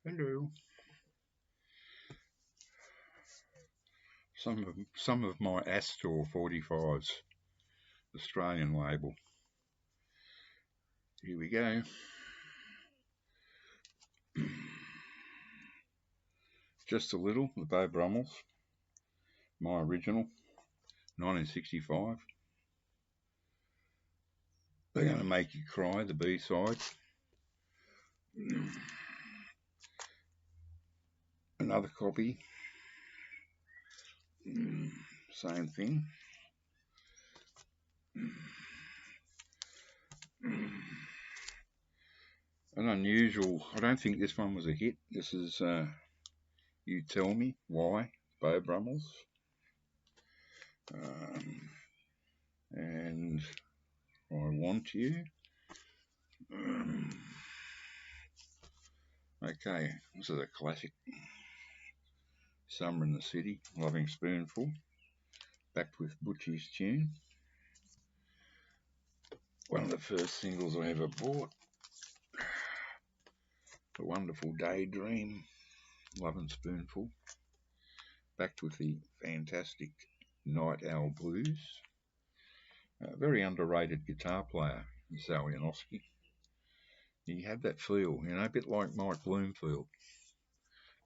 Hello. Some of my ASTOR 45s, Australian label. Here we go. Just a little, the Beau Brummels, my original, 1965. They're going to make you cry, the B-side. Another copy. Same thing. An unusual, I don't think this one was a hit. This is You Tell Me Why, Beau Brummels. And I Want You. Okay, this is a classic. Summer in the City, Loving Spoonful, backed with Butchie's tune. One of the first singles I ever bought. The Wonderful Daydream, Loving Spoonful, backed with the fantastic Night Owl Blues. A very underrated guitar player, Zalianowski. He had that feel, a bit like Mike Bloomfield.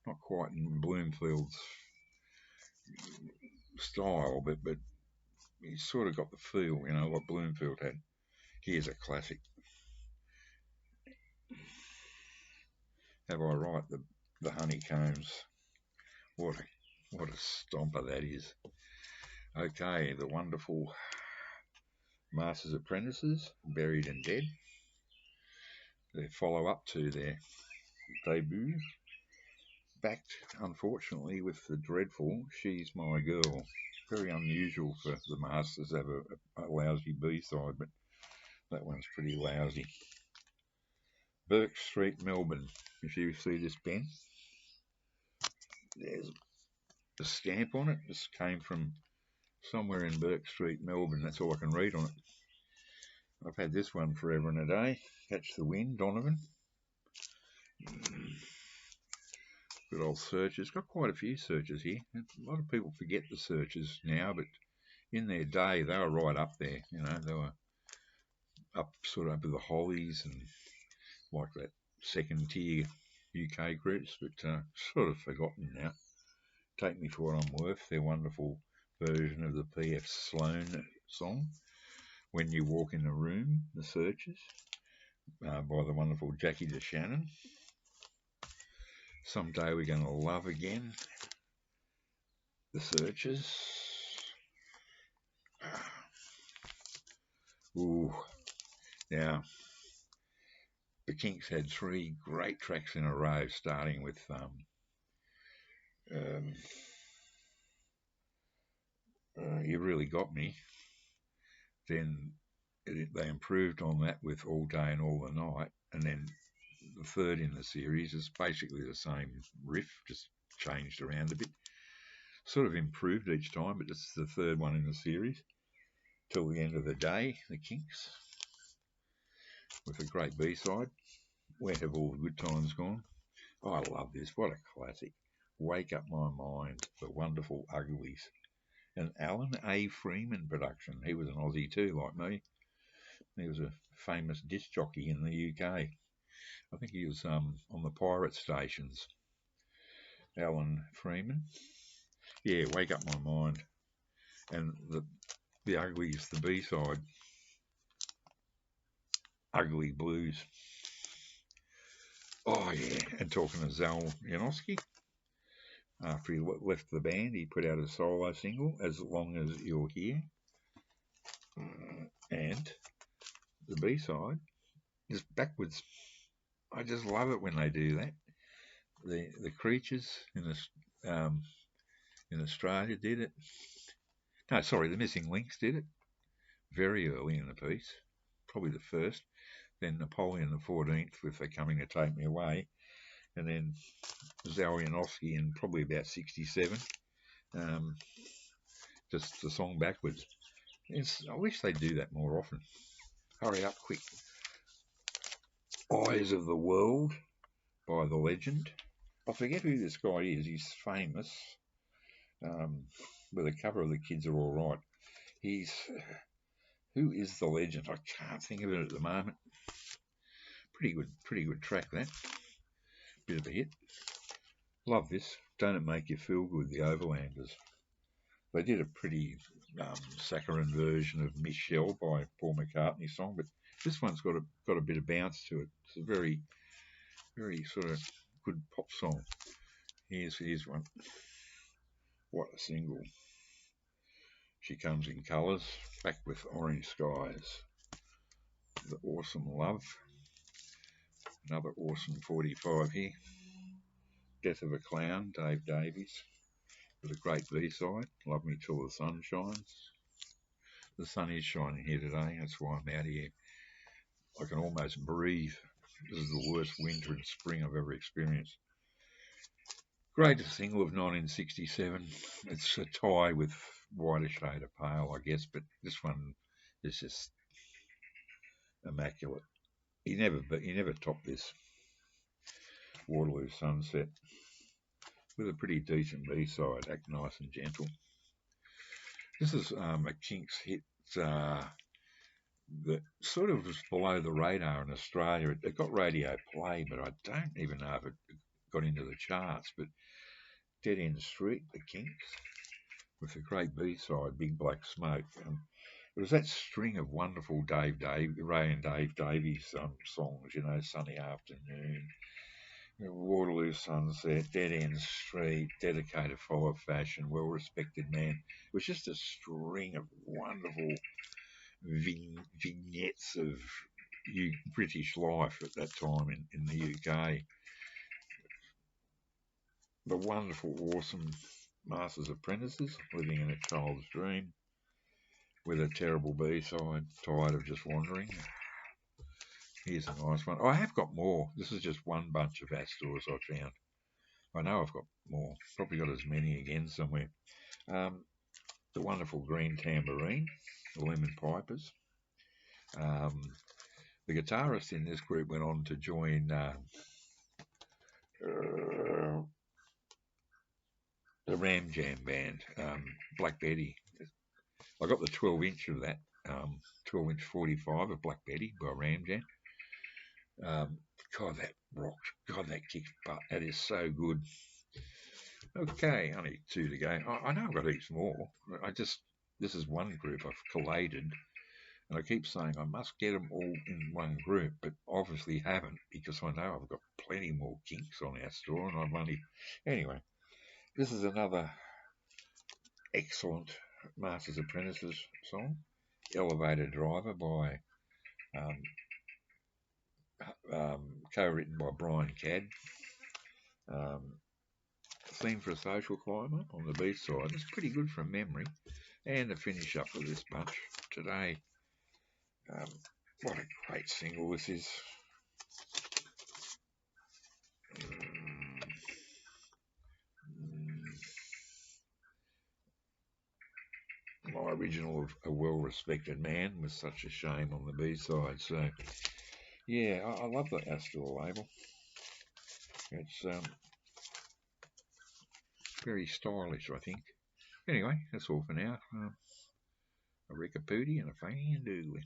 Not quite in Bloomfield's style, but he sort of got the feel, what Bloomfield had. Here's a classic. Have I right, the Honeycombs. What a stomper that is. Okay, the wonderful Masters Apprentices, Buried and Dead. Their follow-up to their debut. Backed, unfortunately, with the dreadful She's My Girl. Very unusual for the Masters to have a lousy B-side, but that one's pretty lousy. Burke Street, Melbourne. If you see this, Ben, there's a stamp on it. This came from somewhere in Burke Street, Melbourne. That's all I can read on it. I've had this one forever and a day. Catch the Wind, Donovan. Good old Searchers. Got quite a few Searchers here. A lot of people forget the Searchers now, but in their day, they were right up there. They were up sort of with the Hollies and like that second tier UK groups, but sort of forgotten now. Take Me For What I'm Worth, their wonderful version of the P.F. Sloan song, When You Walk in the Room, the Searchers, by the wonderful Jackie DeShannon. Someday We're Gonna Love Again, the Searchers. Ooh, now the Kinks had 3 great tracks in a row, starting with You Really Got Me. Then they improved on that with All Day and All the Night, and then the third in the series is basically the same riff, just changed around a bit. Sort of improved each time, but it's the third one in the series. Till the End of the Day, the Kinks, with a great B-side. Where Have All the Good Times Gone? Oh, I love this. What a classic. Wake Up My Mind, the wonderful Uglies. An Alan A. Freeman production. He was an Aussie too, like me. He was a famous disc jockey in the UK. I think he was on the pirate stations. Alan Freeman. Yeah, Wake Up My Mind. And the Uglies, the B-side. Ugly Blues. Oh, yeah. And talking to Zal Janowski, after he left the band, he put out a solo single, As Long As You're Here. And the B-side, just backwards. I just love it when they do that. The Creatures in Australia did it. No, sorry, the Missing Links did it very early in the piece, probably the first. Then Napoleon the 14th with They're Coming to Take Me Away, and then Zalianowski in probably about 67. Just the song backwards. I wish they'd do that more often. Hurry up, quick. Eyes of the World by The Legend. I forget who this guy is. He's famous. Um, but the cover of the kids are all right. He's who is the legend? I can't think of it at the moment. Pretty good track that. Bit of a hit. Love this. Don't it make you feel good? The Overlanders. They did a pretty saccharine version of Michelle by Paul McCartney's song, but this one's got a bit of bounce to it. It's a very sort of good pop song. Here's one. What a single. She comes in colours, back with Orange Skies. The Awesome Love. Another awesome 45 here. Death of a Clown, Dave Davies. With a great B-side. Love Me Till the Sun Shines. The sun is shining here today. That's why I'm out here. I can almost breathe. This is the worst winter and spring I've ever experienced. Greatest single of 1967. It's a tie with Whiter Shade of Pale, I guess, but this one is just immaculate. He never topped this. Waterloo Sunset with a pretty decent B-side, Act Nice and Gentle. This is a Kinks hit that sort of was below the radar in Australia. It got radio play, but I don't even know if it got into the charts. But Dead End Street, the Kinks, with a great B-side, Big Black Smoke. It was that string of wonderful Ray and Dave Davies songs, you know, Sunny Afternoon, Waterloo Sunset, Dead End Street, Dedicated Follow Fashion, Well Respected Man. It was just a string of wonderful vignettes of British life at that time in the UK. The wonderful, awesome Masters Apprentices, Living in a Child's Dream, with a terrible B-side, Tired of Just Wandering. Here's a nice one. Oh, I have got more. This is just one bunch of ASTORs I found. I know I've got more. Probably got as many again somewhere. The wonderful Green Tambourine, the Lemon Pipers. The guitarist in this group went on to join the Ram Jam band, Black Betty. I got the 12-inch of that, 12-inch 45 of Black Betty by Ram Jam. God, that rocked. God, that kicks butt. That is so good. Okay, only two to go. I know I've got heaps more. This is one group I've collated, and I keep saying I must get them all in one group, but obviously haven't because I know I've got plenty more Kinks on ASTOR, and I've only... Anyway, this is another excellent Masters Apprentices song, Elevator Driver by co-written by Brian Cadd. Theme for a Social Climber on the B side. It's pretty good from memory. And to finish up with this bunch today, what a great single this is. My original of A Well-Respected Man was such a shame on the B-side. So, yeah, I love the ASTOR label. It's very stylish, I think. Anyway, that's all for now. A Rickapooty and a fan doodly.